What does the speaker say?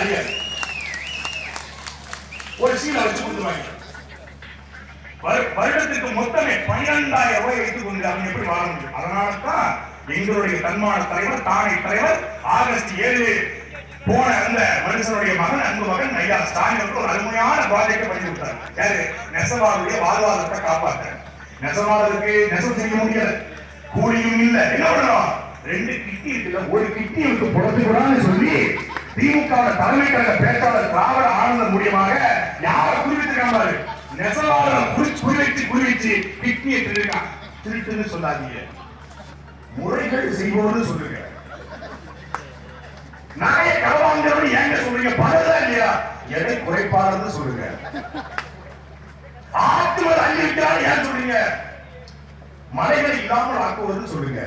அறியாது. ஒரு சீலை வச்சு கொடுத்துருவாங்க. வருடத்துக்கு மொத்தமே 12,000 ரூபாய் வைத்துக் கொண்டு அவங்க எப்படி வாழ முடியும்? அதனால்தான் எங்களுடைய தன்மான தலைவர் தானை தலைவர் ஆகஸ்ட் 7 போன அந்த மனுஷனுடைய மகன் அன்பு மகன் ஐயா ஸ்டாலின் ஒரு அருமையான ப்ராஜெக்டை பண்ணி கொடுத்தார். யாரு? நெசவாளுடைய வாழ்வாதாரத்தை காப்பாற்ற. நெசவாளருக்கு நெசவு செய்ய முடியல, கூலியும் இல்ல, என்ன பண்ணணும்? 2 கிட்டி இருக்குல்ல, ஒரு கிட்டி இருக்கு புறத்துக்கூடாதுன்னு சொல்லி திமுக தலைமை கழக பேச்சாளர் திராவிட ஆனந்தம் மூலியமாக யாரை குறிப்பிட்டிருக்காங்க? நெசவாளர் குறிவைச்சு கிட்டியை திருடுறான். திருட்டுன்னு சொல்லாதீங்க, முறைகள் செய்வோம்னு சொல்லுங்க. நகையை களவாங்கிறவங்க ஏங்க சொல்றீங்க? பணதா இல்லையா? எடை குறைப்பாளர்னு சொல்லுங்க. ஆத்துவர் அள்ளி விட்டாலும் ஏன் சொல்றீங்க? மலைகள் இல்லாமல் ஆக்குவதுன்னு சொல்லுங்க.